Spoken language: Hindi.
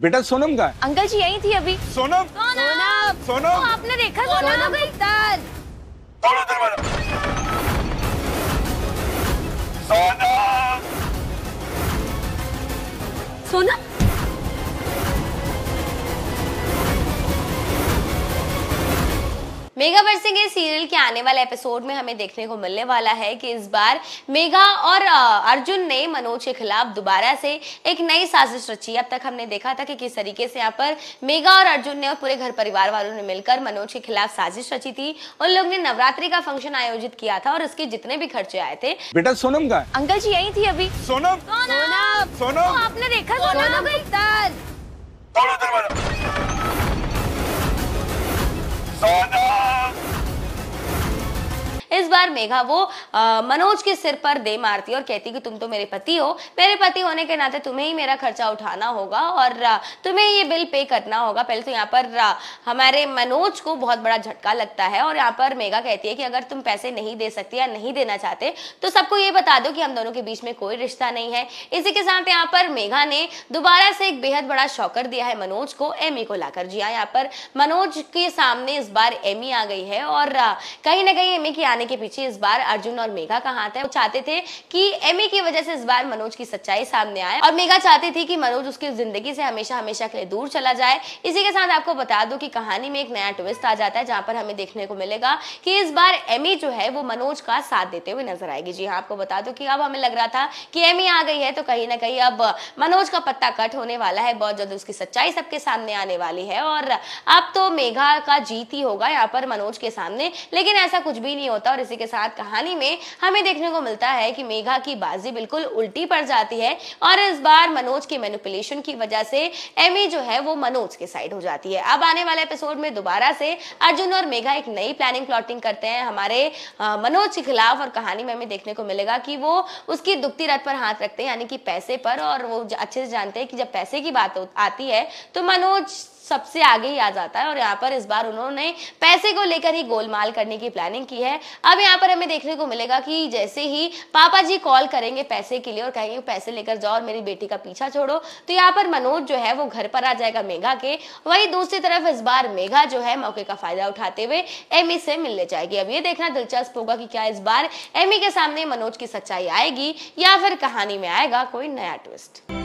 बेटा सोनम का अंकल जी यही थी अभी। सोनम सोनम सोनम आपने देखा सोनम इफ्तार। सोनम मेगा वर्सेस सीरियल के आने वाले एपिसोड में हमें देखने को मिलने वाला है कि इस बार मेगा और अर्जुन ने मनोज के खिलाफ दोबारा से एक नई साजिश रची। अब तक हमने देखा था कि किस तरीके से यहाँ पर मेगा और अर्जुन ने और पूरे घर परिवार वालों ने मिलकर मनोज के खिलाफ साजिश रची थी। उन लोग ने नवरात्रि का फंक्शन आयोजित किया था और इसके जितने भी खर्चे आए थे। बेटा सोनम का अंकल जी यही थी अभी। सोनम सोनम सोनम आपने देखा सोनम इफ्तार। इस बार मेघा वो मनोज के सिर पर दे मारती और कहती कि तुम तो मेरे पति हो, मेरे पति होने के नाते तुम्हें ही मेरा खर्चा उठाना होगा और तुम्हें ये बिल पे करना होगा। पहले तो यहाँ पर हमारे मनोज को बहुत बड़ा झटका लगता है और यहाँ पर मेघा कहती है कि अगर तुम पैसे नहीं दे सकते या नहीं देना चाहते तो सबको ये बता दो कि हम दोनों के बीच में कोई रिश्ता नहीं है। इसी के साथ यहाँ पर मेघा ने दोबारा से एक बेहद बड़ा शॉकर दिया है मनोज को, एमी को लाकर। जी हाँ, यहाँ पर मनोज के सामने इस बार एमी आ गई है और कहीं ना कहीं एमी की आने के पीछे इस बार अर्जुन और मेघा का हाथ है। वो चाहते थे कि एमी की वजह से इस बार मनोज की सच्चाई सामने आए और मेघा चाहती थी कि मनोज उसकी जिंदगी से हमेशा हमेशा के लिए दूर चला जाए। इसी के साथ आपको बता दूं कि कहानी में एक नया ट्विस्ट आ जाता है जहां पर हमें देखने को मिलेगा कि इस बार एमी जो है वो मनोज का साथ देते हुए नजर आएगी। जी हाँ, आपको बता दूं कि अब हमें लग रहा था कि एमी आ गई है तो कहीं ना कहीं अब मनोज का पत्ता कट होने वाला है, बहुत जल्द उसकी सच्चाई सबके सामने आने वाली है और अब तो मेघा का जीत ही होगा यहाँ पर मनोज के सामने। लेकिन ऐसा कुछ भी नहीं होता और इसी के साथ कहानी में हमें देखने को मिलता है कि मेघा की बाजी बिल्कुल उल्टी पड़ जाती है और इस बार मनोज की मैनिपुलेशन की वजह से एमी जो है वो मनोज के साइड हो जाती है। अब आने वाले एपिसोड में दोबारा से अर्जुन और मेघा एक नई प्लानिंग प्लॉटिंग करते हैं हमारे मनोज के खिलाफ और कहानी में हमें देखने को मिलेगा कि वो उसकी दुखती रथ पर हाथ रखते हैं, यानी कि पैसे पर। और वो अच्छे से जानते हैं कि जब पैसे की बात आती है तो मनोज सबसे आगे ही आ जाता है और यहाँ पर इस बार उन्होंने पैसे को लेकर ही गोलमाल करने की प्लानिंग की है। अब यहाँ पर हमें देखने को मिलेगा कि जैसे ही पापा जी कॉल करेंगे पैसे के लिए और कहेंगे पैसे लेकर जाओ और मेरी बेटी का पीछा छोड़ो, तो यहाँ पर मनोज जो है वो घर पर आ जाएगा मेघा के। वही दूसरी तरफ इस बार मेघा जो है मौके का फायदा उठाते हुए एमी से मिलने जाएगी। अब ये देखना दिलचस्प होगा कि क्या इस बार एमी के सामने मनोज की सच्चाई आएगी या फिर कहानी में आएगा कोई नया ट्विस्ट।